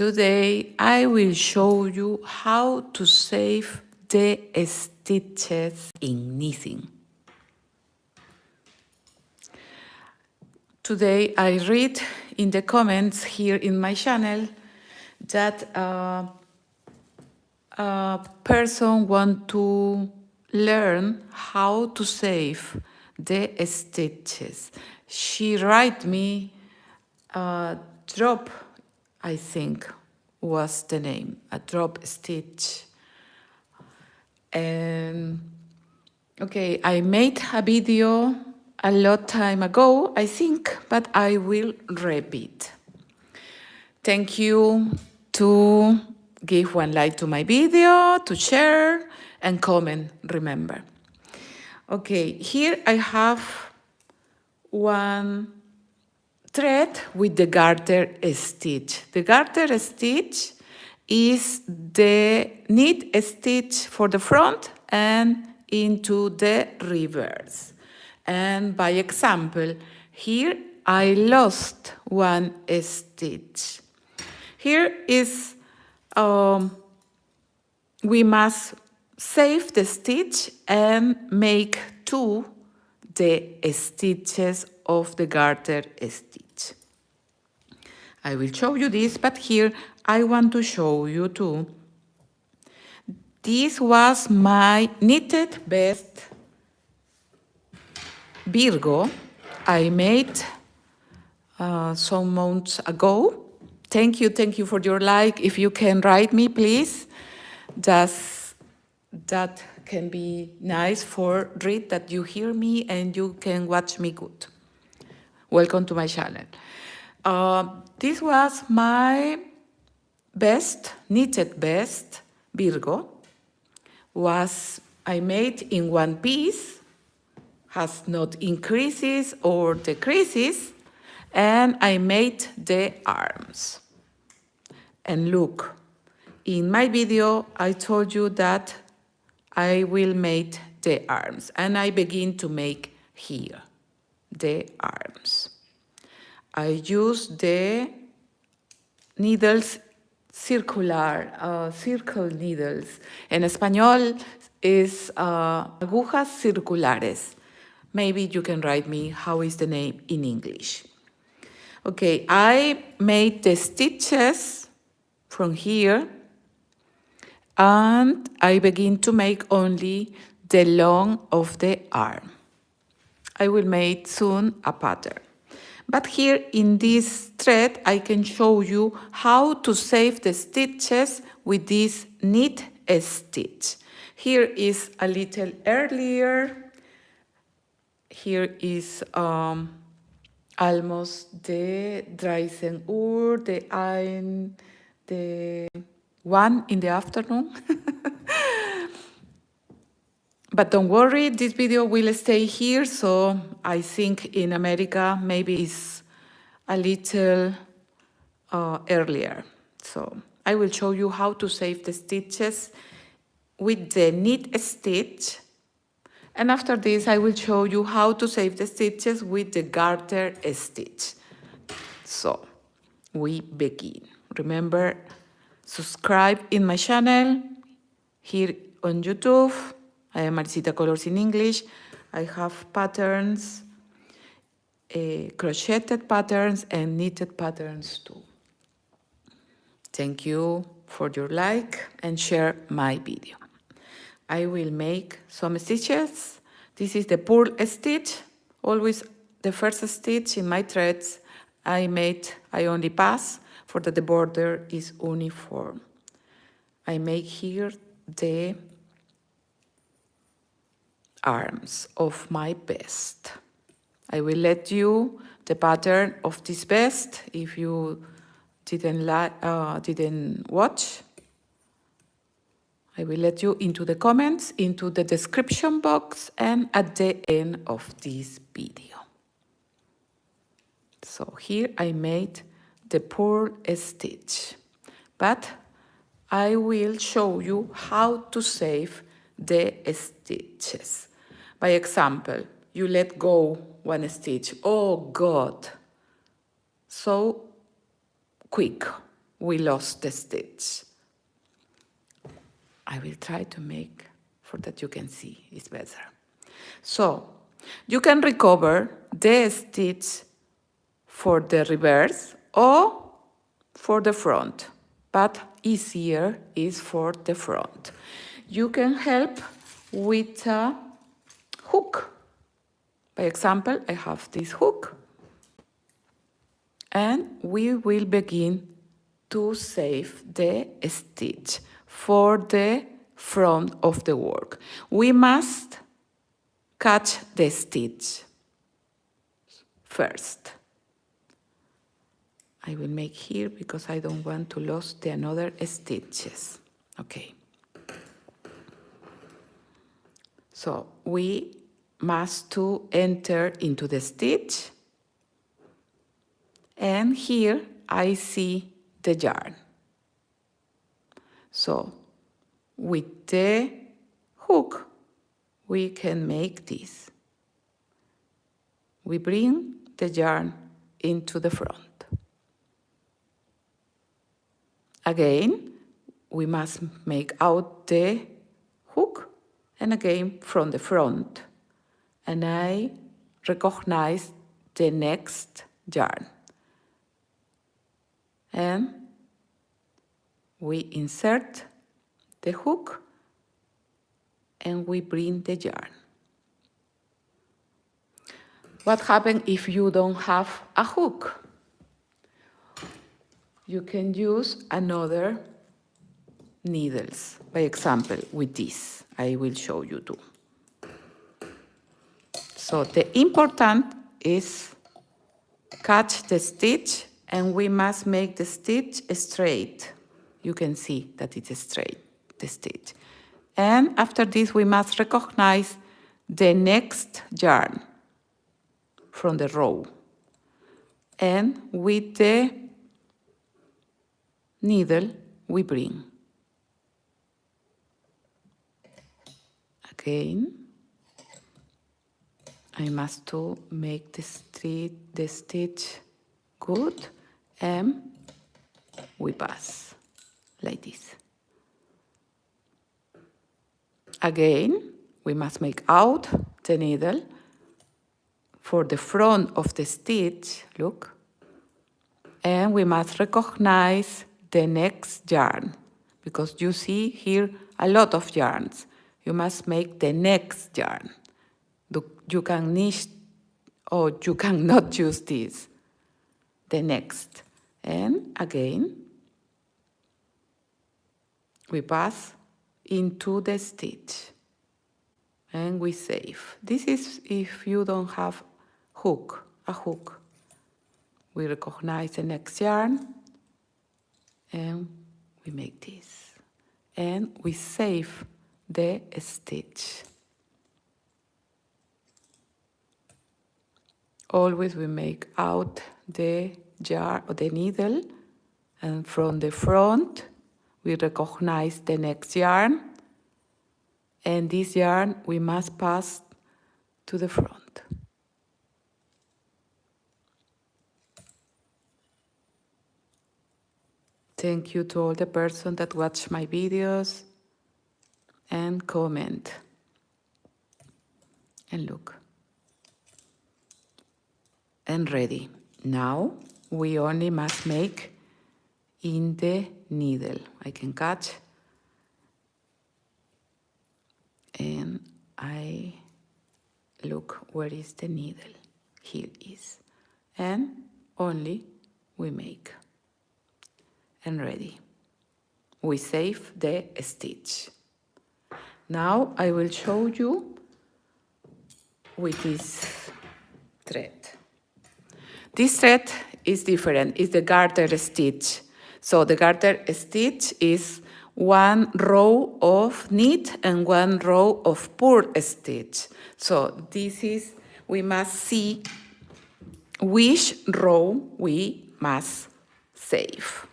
Today I will show you how to save the stitches in knitting. Today I read in the comments here in my channel that a person want to learn how to save the stitches. She write me drop, I think was the name, a drop stitch. And okay, I made a video a lot time ago, I think, but I will repeat. Thank you to give one like to my video, to share and comment, remember. Okay, here I have one thread with the garter stitch. The garter stitch is the knit stitch for the front and into the reverse. And by example, here I lost one stitch. Here is, we must save the stitch and make two the stitches of the garter stitch. I will show you this, but here I want to show you too. This was my knitted vest VIRGO I made some months ago. Thank you for your like. If you can write me, please. That can be nice for read that you hear me and you can watch me good. Welcome to my channel. This was my best, knitted vest, VIRGO. I made in one piece, has not increases or decreases, and I made the arms. And look, in my video, I told you that I will make the arms, and I begin to make here the arms. I use the needles circle needles. En español is agujas circulares. Maybe you can write me how is the name in English. Okay, I made the stitches from here and I begin to make only the long of the arm. I will make soon a pattern. But here in this thread, I can show you how to save the stitches with this knit stitch. Here is a little earlier. Here is almost the 13 Uhr, the 1 in the afternoon. But don't worry, this video will stay here, so I think in America maybe it's a little earlier. So I will show you how to save the stitches with the knit stitch. And after this, I will show you how to save the stitches with the garter stitch. So, we begin. Remember, subscribe in my channel, here on YouTube. I am Maricita Colours in English. I have patterns, crocheted patterns and knitted patterns too. Thank you for your like and share my video. I will make some stitches. This is the purl stitch, always the first stitch in my threads I only pass for that the border is uniform. I make here the arms of my vest. I will let you the pattern of this vest if you didn't watch. I will let you into the comments, into the description box, and at the end of this video. So here I made the purl stitch, but I will show you how to save the stitches. By example, you let go one stitch. Oh God, so quick. we lost the stitch. I will try to make for that you can see it's better. So you can recover the stitch for the reverse or for the front, but easier is for the front. You can help with a hook. By example, I have this hook, and we will begin to save the stitch for the front of the work. We must catch the stitch first. I will make here because I don't want to lose the another stitches. Okay. So we must to enter into the stitch, and here I see the yarn. So with the hook we can make this. We bring the yarn into the front. Again, we must make out the hook, and again from the front. And I recognize the next yarn. And we insert the hook and we bring the yarn. What happens if you don't have a hook? You can use another needles. By example, with this, I will show you too. So the important is catch the stitch, and we must make the stitch straight. You can see that it is straight, the stitch. And after this, we must recognize the next yarn from the row. And with the needle, we bring. Again, I must to make the stitch good, and we pass like this. Again, we must make out the needle for the front of the stitch, look, and we must recognize the next yarn, because you see here a lot of yarns. You must make the next yarn. You can niche, or you cannot use this, the next. And again, we pass into the stitch and we save. This is if you don't have a hook. We recognize the next yarn and we make this. And we save the stitch. Always we make out the yarn or the needle, and from the front we recognize the next yarn, and this yarn we must pass to the front. Thank you to all the persons that watch my videos and comment. And look. And ready. Now we only must make in the needle. I can catch, and I look where is the needle. Here is. And only we make. And ready. We save the stitch. Now I will show you with this thread. This thread is different, it's the garter stitch. So the garter stitch is one row of knit and one row of purl stitch. So this is, we must see which row we must save.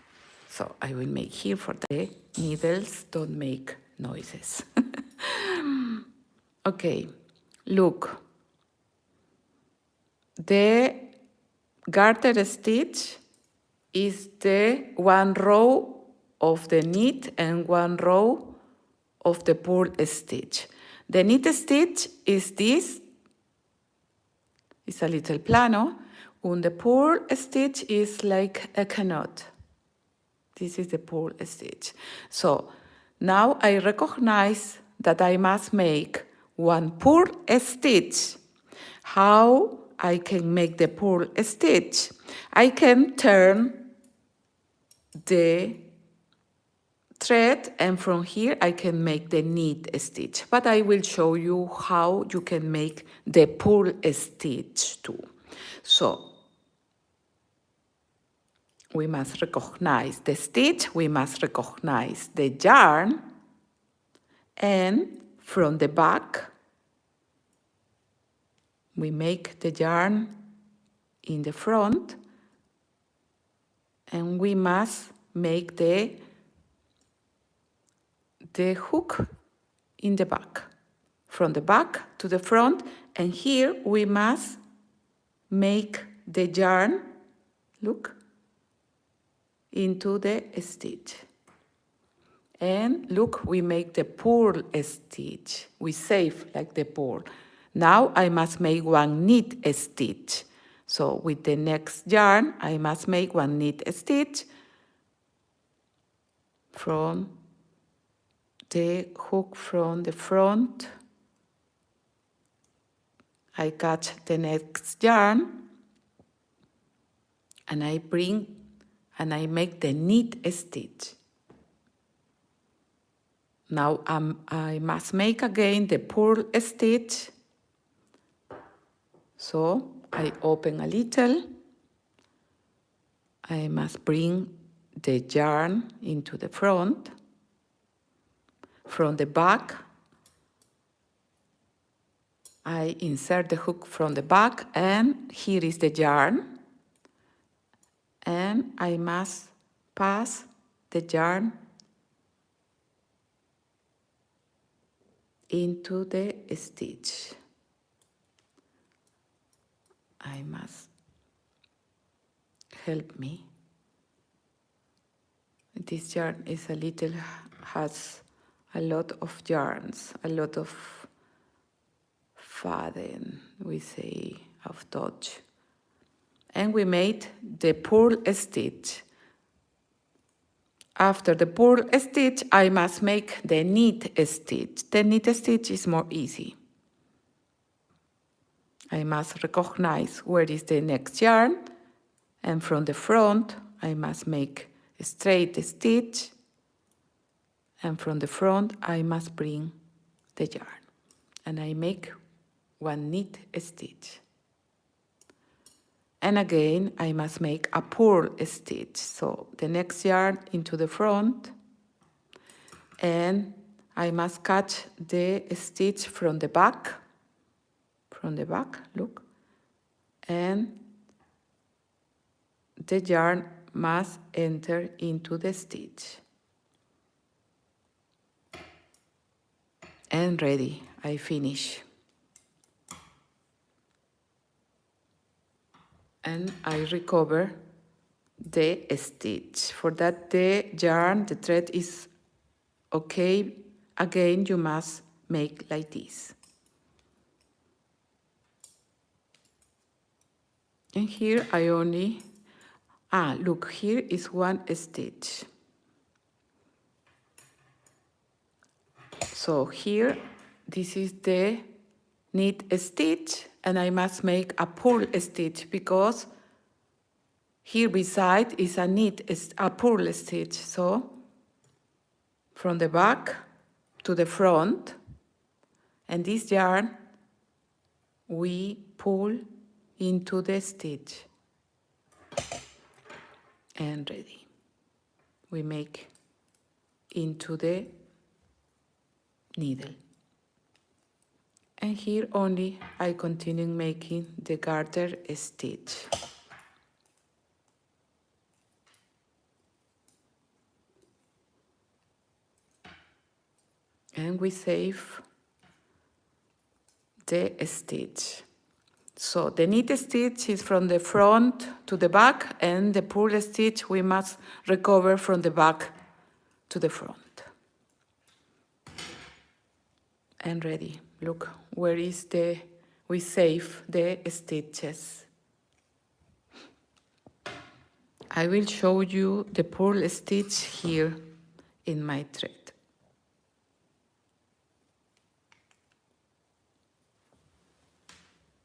So I will make here for the needles don't make noises. Okay, look. The garter stitch is the one row of the knit and one row of the purl stitch. The knit stitch is this, it's a little plano, and the purl stitch is like a canot. This is the purl stitch. So now I recognize that I must make one purl stitch. How I can make the purl stitch? I can turn the thread, and from here I can make the knit stitch, but I will show you how you can make the purl stitch too. So we must recognize the stitch, we must recognize the yarn, and from the back we make the yarn in the front, and we must make the hook in the back, from the back to the front, and here we must make the yarn, look, into the stitch. And look, we make the purl stitch. We save like the purl. Now I must make one knit stitch. So with the next yarn, I must make one knit stitch from the hook from the front. I catch the next yarn and I bring and I make the knit stitch. Now I must make again the purl stitch. So I open a little. I must bring the yarn into the front. From the back, I insert the hook from the back, and here is the yarn. And I must pass the yarn into the stitch. I must help me. This yarn is a little, has a lot of yarns, a lot of faden, we say, of touch. And we made the purl stitch. After the purl stitch, I must make the knit stitch. The knit stitch is more easy. I must recognize where is the next yarn, and from the front, I must make a straight stitch, and from the front, I must bring the yarn, and I make one knit stitch. And again, I must make a purl stitch. So the next yarn into the front, and I must catch the stitch from the back, look, and the yarn must enter into the stitch. And ready, I finish. And I recover the stitch. For that, the yarn, the thread is okay. Again, you must make like this. And here I only, look, here is one stitch. So here, this is the knit stitch, and I must make a purl stitch because here beside is a purl stitch. So from the back to the front, and this yarn we pull into the stitch, and ready. We make into the needle. And here only I continue making the garter stitch. And we save the stitch. So the knit stitch is from the front to the back, and the purl stitch we must recover from the back to the front. And ready. Look, where is we save the stitches. I will show you the purl stitch here in my thread.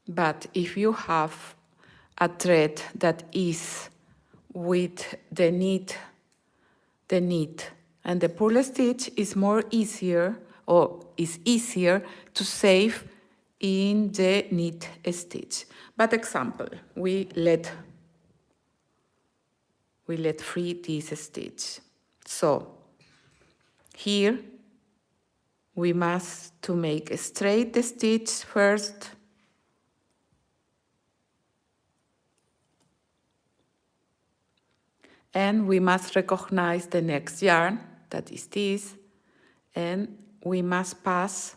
But if you have a thread that is with the knit, and the purl stitch is more easier, or is easier to save in the knit stitch. But example, we let free this stitch. So here we must to make a straight stitch first, and we must recognize the next yarn, that is this, and we must pass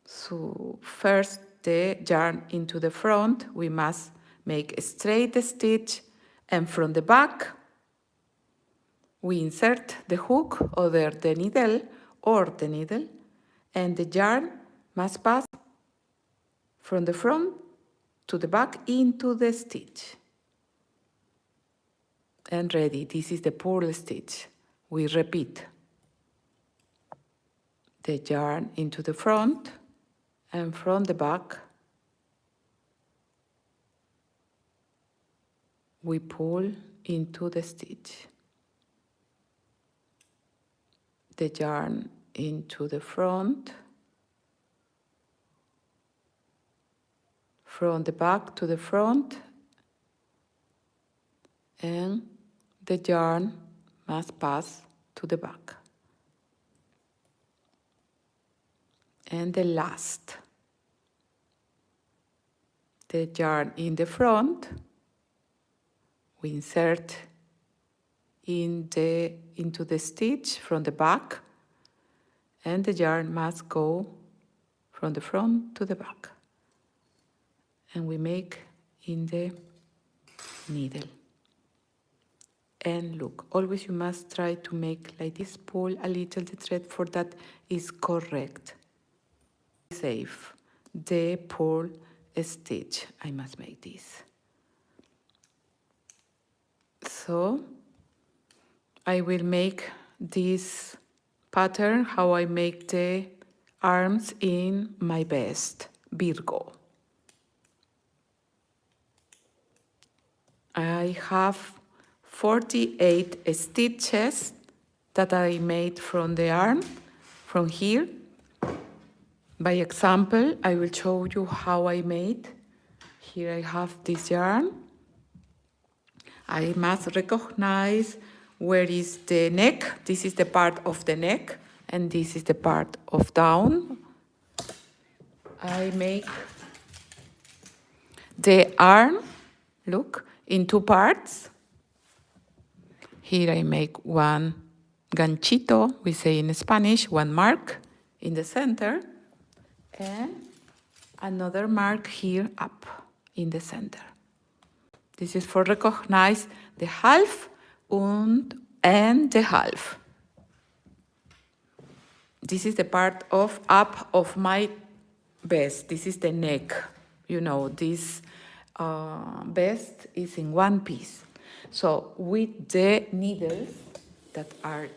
so first the yarn into the front. We must make a straight stitch, and from the back we insert the hook over the needle and the yarn must pass from the front to the back into the stitch. And ready, this is the purl stitch. We repeat the yarn into the front, and from the back we pull into the stitch. The yarn into the front, from the back to the front, and the yarn must pass to the back. And the last, the yarn in the front, we insert into the stitch from the back, and the yarn must go from the front to the back. And we make in the needle. And look, always you must try to make like this, pull a little the thread for that is correct. Save the purl stitch. I must make this. So I will make this pattern how I make the arms in my vest, VIRGO. I have 48 stitches that I made from the arm, from here. By example, I will show you how I made. Here I have this yarn. I must recognize where is the neck. This is the part of the neck, and this is the part of down. I make the arm, look, in two parts. Here I make one ganchito, we say in Spanish, one mark in the center, and another mark here up in the center. This is for recognize the half and the half. This is the part of up of my vest. This is the neck. You know, this vest is in one piece. So with the needles that are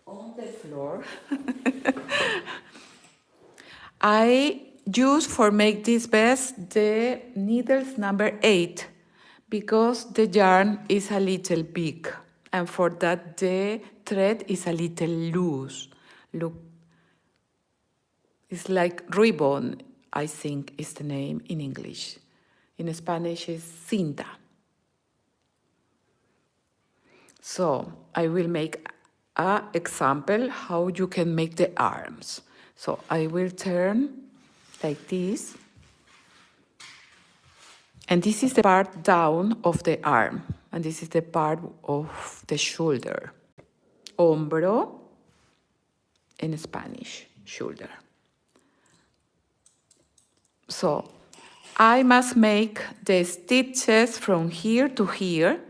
on the floor, I use for make this vest the needles number 8 because the yarn is a little big, and for that the thread is a little loose. Look, it's like ribbon, I think is the name in English. In Spanish is cinta. So I will make an example how you can make the arms. So I will turn like this. And this is the part down of the arm. And this is the part of the shoulder. Hombro in Spanish, shoulder. So I must make the stitches from here to here,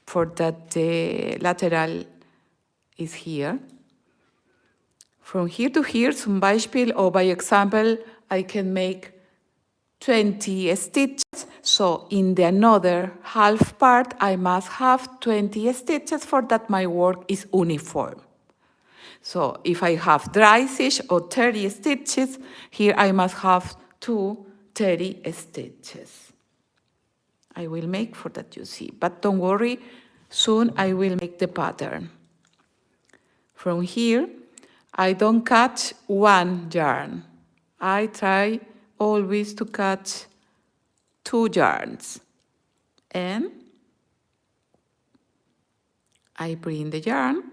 for that the lateral is here. From here to here, zum Beispiel, or by example, I can make 20 stitches. So in the another half part, I must have 20 stitches for that my work is uniform. So if I have dry stitch or 30 stitches, here I must have 30 stitches. I will make for that you see, but don't worry, soon I will make the pattern. From here, I don't catch one yarn. I try always to catch 2 yarns. And I bring the yarn.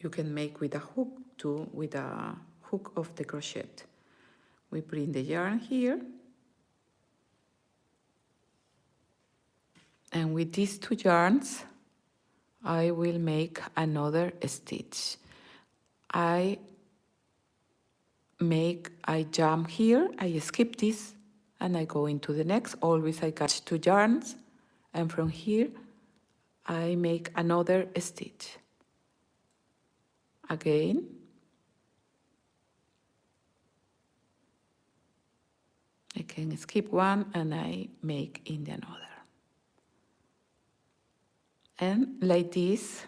You can make with a hook too, with a hook of the crochet. We bring the yarn here. And with these 2 yarns, I will make another stitch. I jump here, I skip this, and I go into the next. Always I catch 2 yarns, and from here I make another stitch. Again, I can skip one and I make in the another. And like this,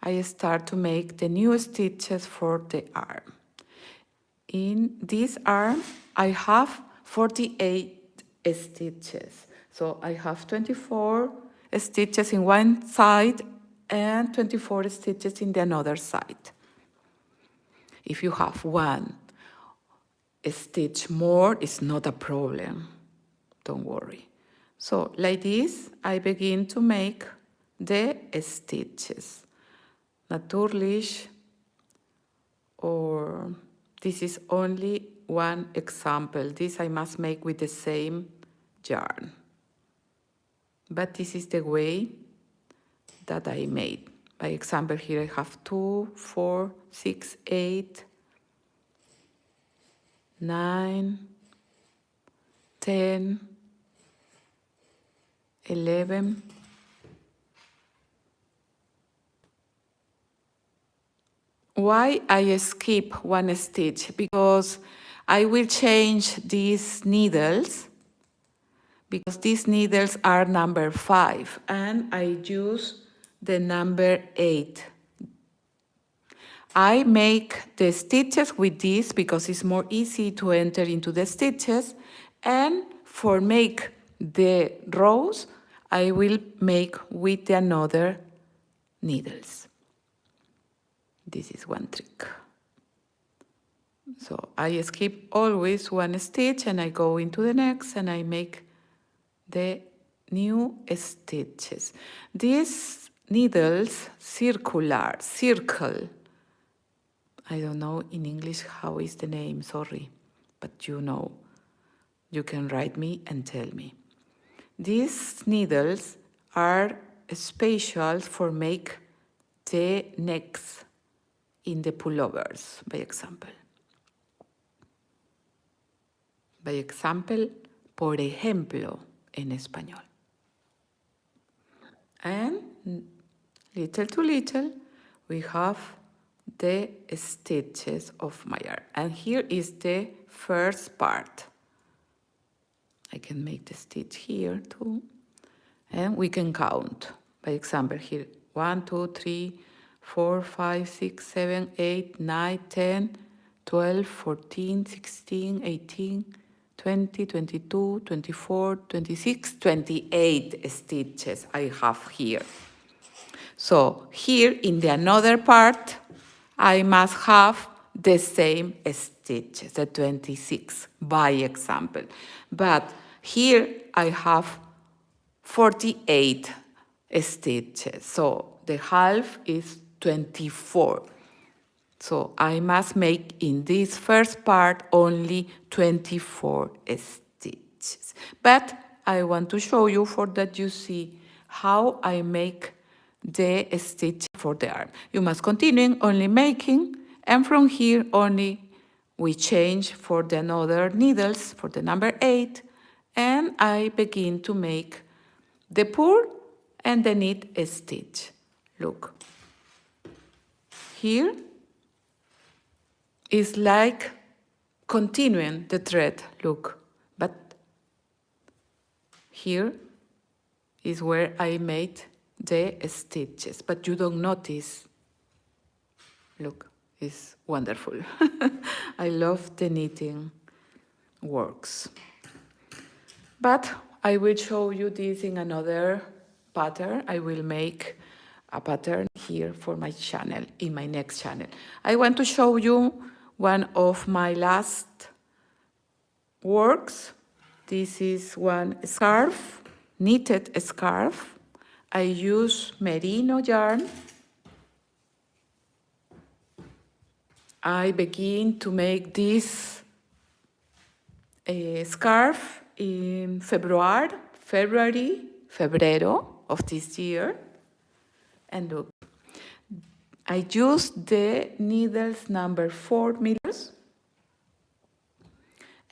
I start to make the new stitches for the arm. In this arm, I have 48 stitches. So I have 24 stitches in one side and 24 stitches in the other side. If you have one stitch more, it's not a problem. Don't worry. So like this, I begin to make the stitches. Natürlich, or this is only one example. This I must make with the same yarn. But this is the way that I made. By example, here I have 2, 4, 6, 8, 9, 10, 11, why I skip one stitch? Because I will change these needles, because these needles are number 5 and I use the number 8. I make the stitches with this because it's more easy to enter into the stitches, and for make the rows I will make with the another needles. This is one trick. So I skip always one stitch and I go into the next and I make the new stitches. These needles circle. I don't know in English how is the name, sorry, but you know. You can write me and tell me. These needles are special for make the necks in the pullovers, by example. By example, por ejemplo, en español. And little to little, we have the stitches of my arm. And here is the first part. I can make the stitch here too. And we can count. By example, here 1, 2, 3, 4, 5, 6, 7, 8, 9, 10, 12, 14, 16, 18, 20, 22, 24, 26, 28 stitches I have here. So here in the another part, I must have the same stitches, the 26, by example. But here I have 48 stitches, so the half is 24. So I must make in this first part only 24 stitches. But I want to show you for that you see how I make the stitch for the arm. You must continue only making And from here only we change for the another needles, for the number 8, and I begin to make the purl and the knit stitch. Look, here is like continuing the thread, look, but here is where I made the stitches, but you don't notice. Look, it's wonderful. I love the knitting works. But I will show you this in another pattern. I will make a pattern here for my channel, in my next channel. I want to show you one of my last works. This is one scarf, knitted scarf. I use merino yarn. I begin to make this scarf in Febrero of this year. And look, I used the needles number 4 meters.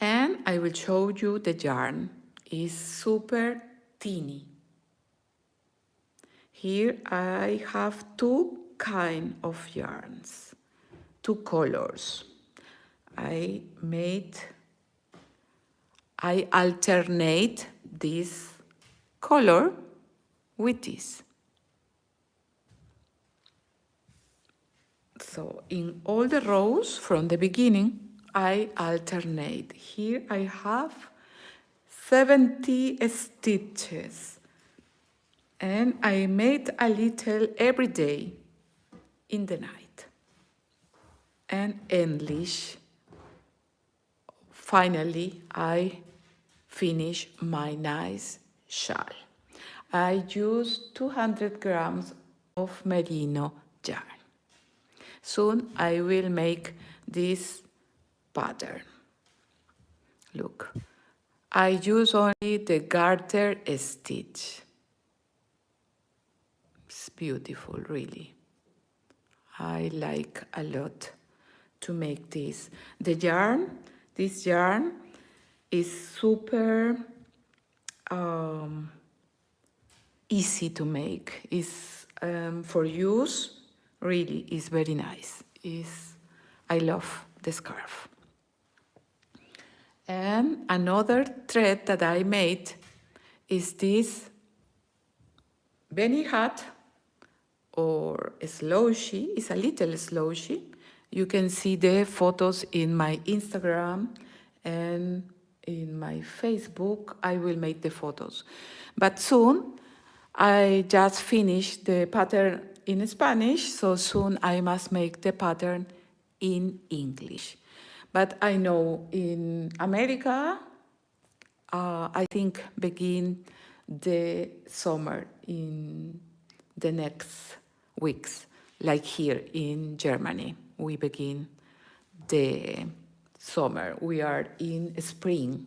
And I will show you the yarn. It's super teeny. Here I have two kinds of yarns, two colors. I alternate this color with this. So in all the rows from the beginning, I alternate. Here I have 70 stitches. And I made a little every day in the night. And endlich, finally, I finish my nice shawl. I use 200 grams of merino yarn. Soon I will make this pattern. Look, I use only the garter stitch. It's beautiful, really. I like a lot to make this. This yarn is super easy to make. It's for use, really is very nice. I love the scarf. And another thread that I made is this Benny hat or slouchy. It's a little slouchy. You can see the photos in my Instagram and in my Facebook. I will make the photos. But soon, I just finished the pattern in Spanish, so soon I must make the pattern in English. But I know in America, I think begin the summer in the next weeks, like here in Germany. We begin the summer. We are in spring,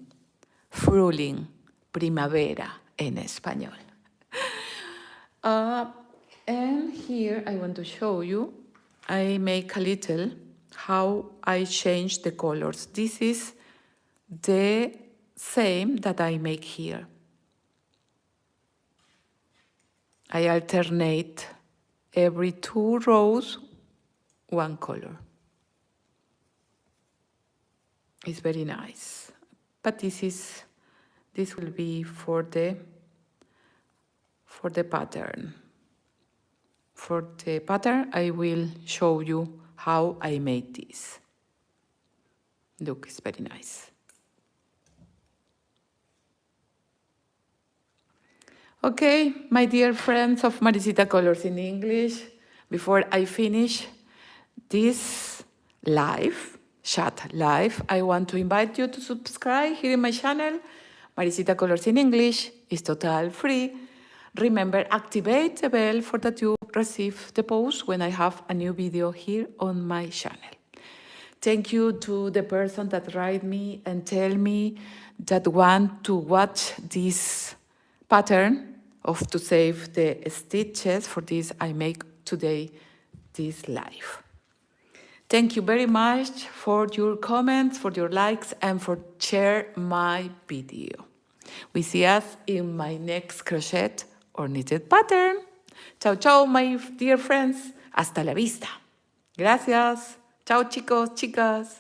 Frühling, primavera en español. And here I want to show you, I make a little how I change the colors. This is the same that I make here. I alternate every 2 rows, one color. It's very nice. But this will be for the pattern. For the pattern, I will show you how I made this. Look, it's very nice. Okay, my dear friends of Maricita Colours in English, before I finish this chat live, I want to invite you to subscribe here in my channel. Maricita Colours in English is totally free. Remember, activate the bell for that you receive the post when I have a new video here on my channel. Thank you to the person that write me and tell me that want to watch this pattern of to save the stitches. For this, I make today this live. Thank you very much for your comments, for your likes, and for share my video. We see us in my next crochet or knitted pattern. Chao, chao, my dear friends. Hasta la vista. Gracias. Chao, chicos, chicas.